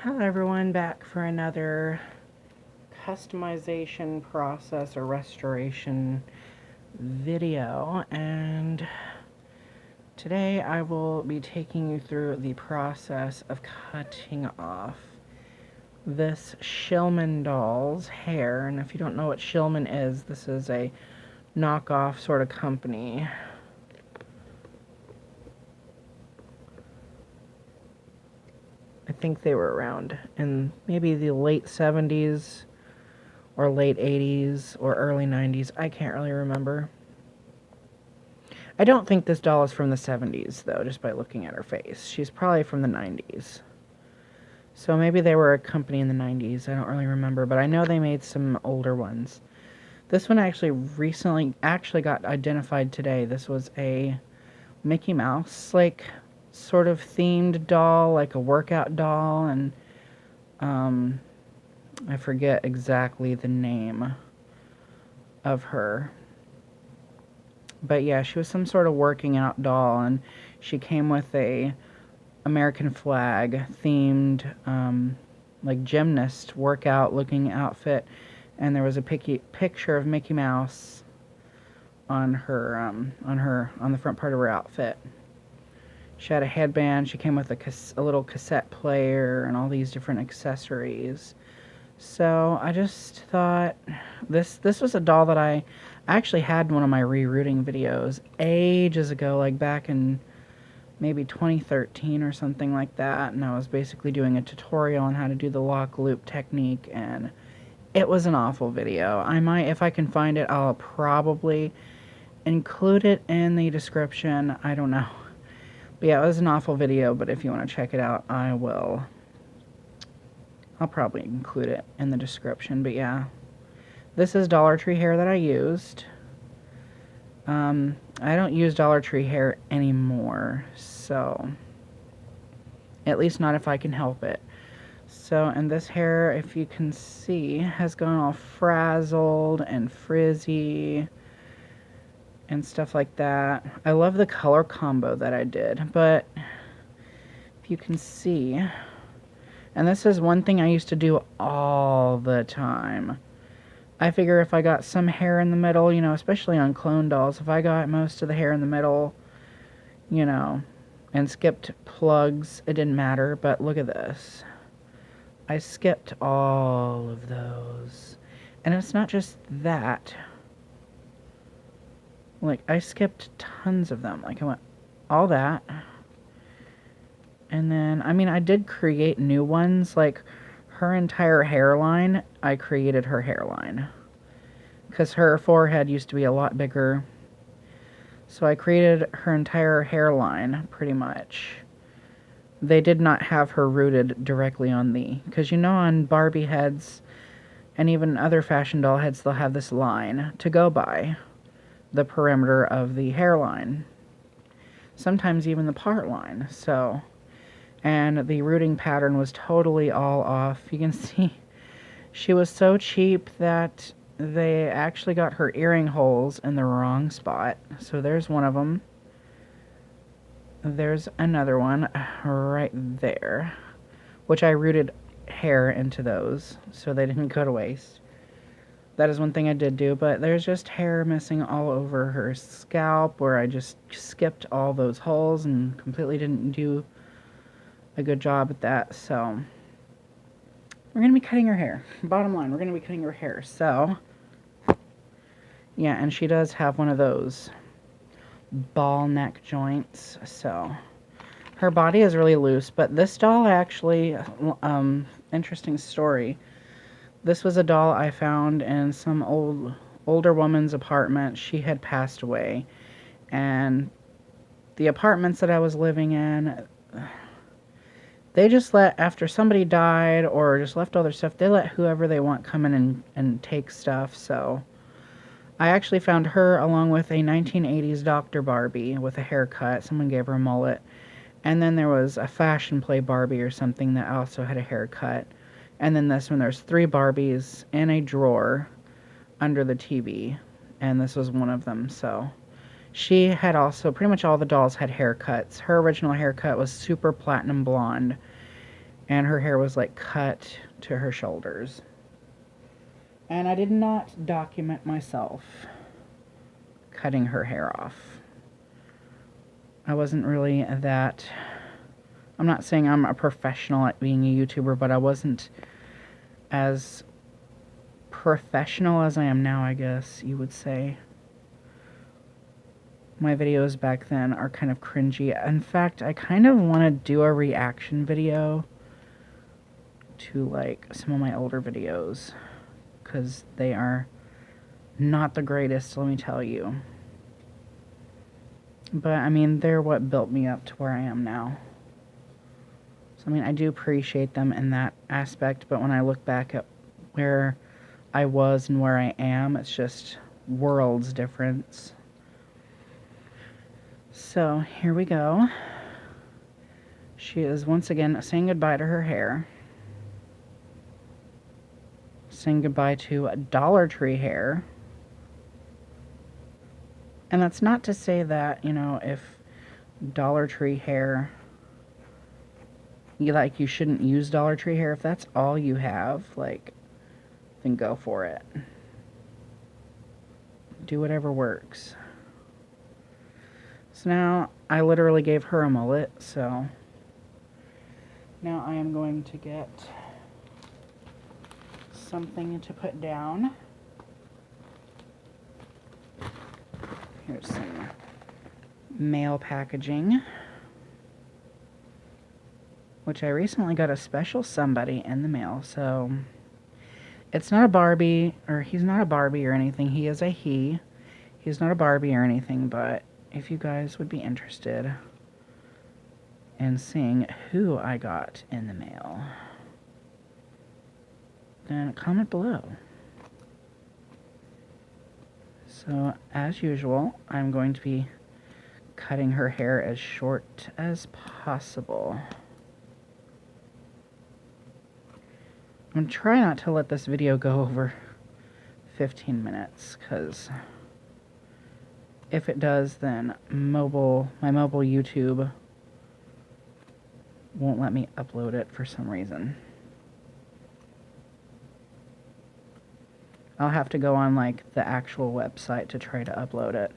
Hello everyone, back for another customization process or restoration video, and today I will be taking you through the process of cutting off this Shillman doll's hair. And if you don't know what Shillman is, this is a knockoff sort of company. I think they were around in maybe the late 70s or late 80s or early 90s. I can't really remember. I don't think this doll is from the 70s, though, just by looking at her face. She's probably from the 90s. So maybe they were a company in the 90s. I don't really remember, but I know they made some older ones. This one actually recently got identified today. This was a Mickey Mouse, like, sort of themed doll, like a workout doll, and I forget exactly the name of her. But yeah, she was some sort of working out doll, and she came with a American flag themed like gymnast workout looking outfit, and there was a picture of Mickey Mouse on her on the front part of her outfit. She had a headband. She came with a little cassette player and all these different accessories. So I just thought this was a doll that I actually had in one of my rerouting videos ages ago, like back in maybe 2013 or something like that, and I was basically doing a tutorial on how to do the lock loop technique, and it was an awful video. I might, if I can find it, I'll probably include it in the description. I don't know. But yeah, it was an awful video, but if you want to check it out, I will. I'll probably include it in the description. But yeah, this is Dollar Tree hair that I used. I don't use Dollar Tree hair anymore, so at least not if I can help it. So, and this hair, if you can see, has gone all frazzled and frizzy and stuff like that. I love the color combo that I did, but if you can see, and this is one thing I used to do all the time. I figure if I got some hair in the middle, you know, especially on clone dolls, if I got most of the hair in the middle, you know, and skipped plugs, it didn't matter. But look at this. I skipped all of those. And it's not just that. Like, I skipped tons of them. Like, I went all that. And then, I mean, I did create new ones. Like, her entire hairline, I created her hairline. Because her forehead used to be a lot bigger. So I created her entire hairline, pretty much. They did not have her rooted directly on the... Because you know on Barbie heads, and even other fashion doll heads, they'll have this line to go by. The perimeter of the hairline. Sometimes even the part line. So... And the rooting pattern was totally all off. You can see she was so cheap that they actually got her earring holes in the wrong spot. So there's one of them. There's another one right there, which I rooted hair into those so they didn't go to waste. That is one thing I did do, but there's just hair missing all over her scalp where I just skipped all those holes and completely didn't do a good job at that. So we're going to be cutting her hair. Bottom line, we're going to be cutting her hair. So yeah, and she does have one of those ball neck joints. So her body is really loose, but this doll actually, interesting story. This was a doll I found in some older woman's apartment. She had passed away, and the apartments that I was living in, they just let, after somebody died or just left all their stuff, they let whoever they want come in and take stuff. So I actually found her along with a 1980s Dr. Barbie with a haircut. Someone gave her a mullet. And then there was a Fashion Play Barbie or something that also had a haircut. And then this one, there's 3 Barbies in a drawer under the TV. And this was one of them, so... She had also, pretty much all the dolls had haircuts. Her original haircut was super platinum blonde. and her hair was like cut to her shoulders. And I did not document myself cutting her hair off. I wasn't really that... I'm not saying I'm a professional at being a YouTuber, but I wasn't as professional as I am now, I guess you would say. My videos back then are kind of cringy. In fact, I kind of want to do a reaction video to like some of my older videos, because they are not the greatest, let me tell you. But I mean, they're what built me up to where I am now. So I mean, I do appreciate them in that aspect, but when I look back at where I was and where I am, it's just worlds difference. So here we go. She is once again saying goodbye to her hair. Saying goodbye to Dollar Tree hair. And that's not to say that, you know, if Dollar Tree hair, you shouldn't use Dollar Tree hair. If that's all you have, like, then go for it. Do whatever works. So now, I literally gave her a mullet, so now I am going to get something to put down. Here's some mail packaging, which I recently got a special somebody in the mail, so it's not a Barbie, or he's not a Barbie or anything. He is a he. He's not a Barbie or anything, but if you guys would be interested in seeing who I got in the mail, then comment below. So, as usual, I'm going to be cutting her hair as short as possible. I'm going to try not to let this video go over 15 minutes, because if it does, then my mobile YouTube won't let me upload it for some reason. I'll have to go on like the actual website to try to upload it.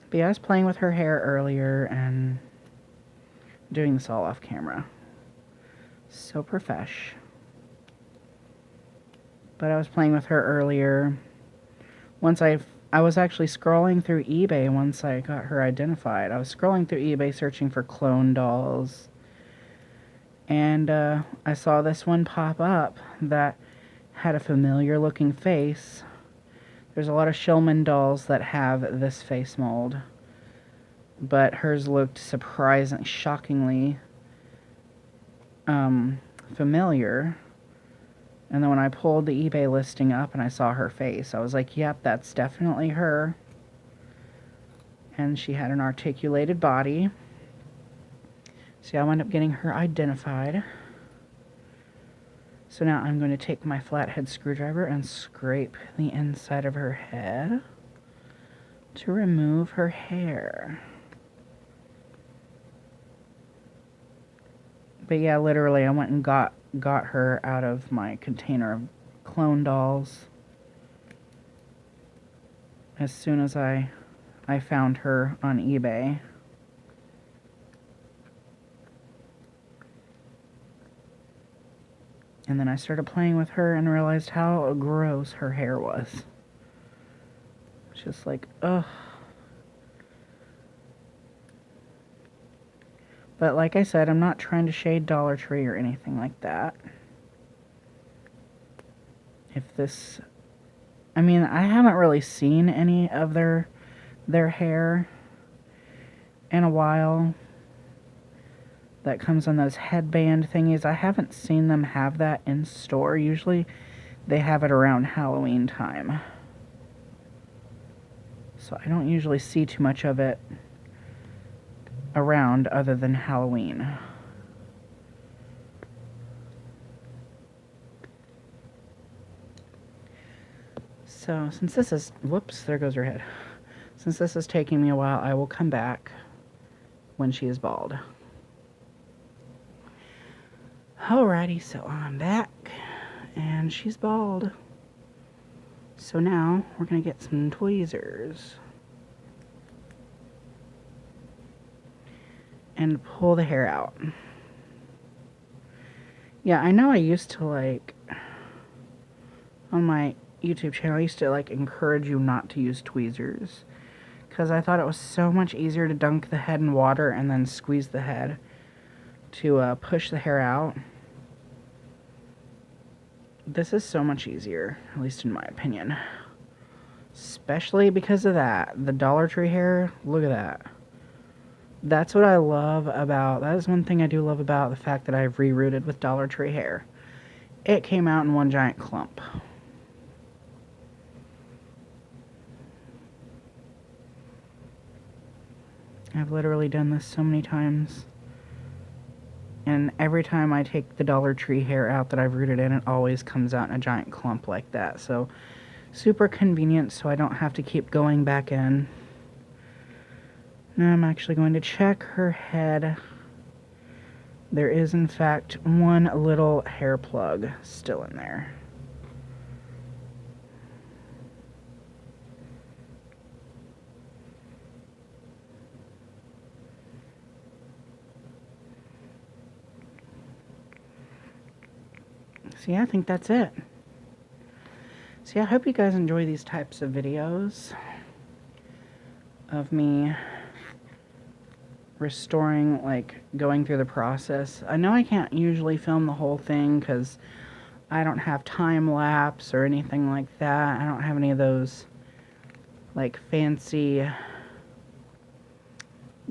But yeah, I was playing with her hair earlier and doing this all off camera. So profesh. But I was playing with her earlier. Once I was actually scrolling through eBay once I got her identified. I was scrolling through eBay searching for clone dolls. And I saw this one pop up that had a familiar looking face. There's a lot of Shillman dolls that have this face mold, but hers looked shockingly familiar. And then when I pulled the eBay listing up and I saw her face, I was like, yep, that's definitely her. And she had an articulated body. So I wound up getting her identified. So now I'm going to take my flathead screwdriver and scrape the inside of her head to remove her hair. But yeah, literally, I went and got her out of my container of clone dolls as soon as I found her on eBay. And then I started playing with her and realized how gross her hair was. It's just like, ugh. But like I said, I'm not trying to shade Dollar Tree or anything like that. I mean, I haven't really seen any of their hair in a while. That comes on those headband thingies. I haven't seen them have that in store. Usually they have it around Halloween time. So I don't usually see too much of it around other than Halloween. So since this is, whoops, there goes her head. Since this is taking me a while, I will come back when she is bald. Alrighty, so I'm back, and she's bald. So now, we're gonna get some tweezers. And pull the hair out. Yeah, I know I used to, like, on my YouTube channel, I used to, like, encourage you not to use tweezers. Because I thought it was so much easier to dunk the head in water and then squeeze the head to push the hair out. This is so much easier, at least in my opinion. Especially because of that. The Dollar Tree hair, look at that. That's what I love about, that is one thing I do love about the fact that I've rerooted with Dollar Tree hair. It came out in one giant clump. I've literally done this so many times. And every time I take the Dollar Tree hair out that I've rooted in, it always comes out in a giant clump like that. So, super convenient so I don't have to keep going back in. Now I'm actually going to check her head. There is, in fact, one little hair plug still in there. So yeah, I think that's it. So yeah, I hope you guys enjoy these types of videos of me restoring, like, going through the process. I know I can't usually film the whole thing because I don't have time lapse or anything like that. I don't have any of those, like, fancy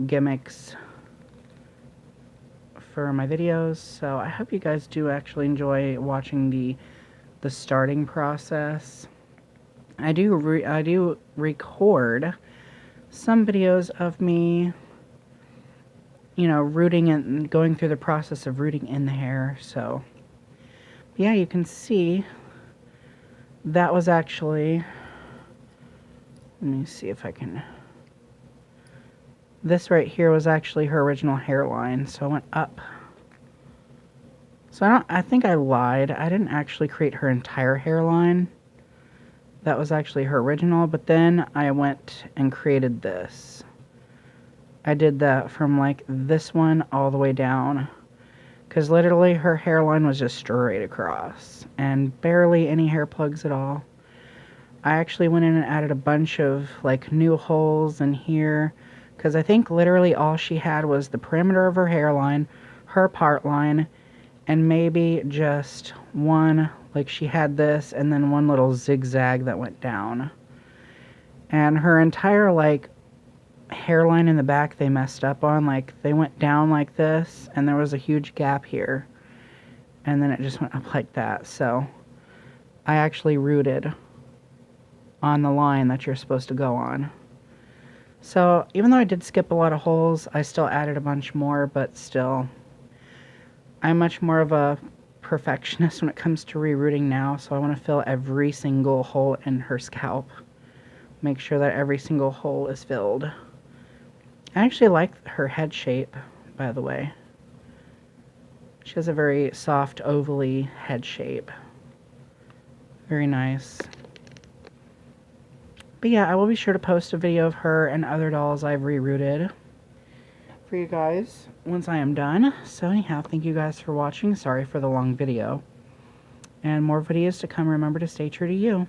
gimmicks for my videos, so I hope you guys do actually enjoy watching the starting process. I do record some videos of me, you know, rooting and going through the process of rooting in the hair. So yeah, you can see that was actually, let me see if I can, this right here was actually her original hairline, so I went up. So I think I lied. I didn't actually create her entire hairline. That was actually her original, but then I went and created this. I did that from, like, this one all the way down, because literally her hairline was just straight across and barely any hair plugs at all. I actually went in and added a bunch of, like, new holes in here, because I think literally all she had was the perimeter of her hairline, her part line, and maybe just one, like, she had this and then one little zigzag that went down. And her entire, like, hairline in the back they messed up on. Like, they went down like this and there was a huge gap here, and then it just went up like that. So I actually rooted on the line that you're supposed to go on. So even though I did skip a lot of holes, I still added a bunch more, but still, I'm much more of a perfectionist when it comes to rerooting now, so I want to fill every single hole in her scalp. Make sure that every single hole is filled. I actually like her head shape, by the way. She has a very soft, ovally head shape. Very nice. But yeah, I will be sure to post a video of her and other dolls I've rerooted for you guys once I am done. So anyhow, thank you guys for watching. Sorry for the long video. And more videos to come. Remember to stay true to you.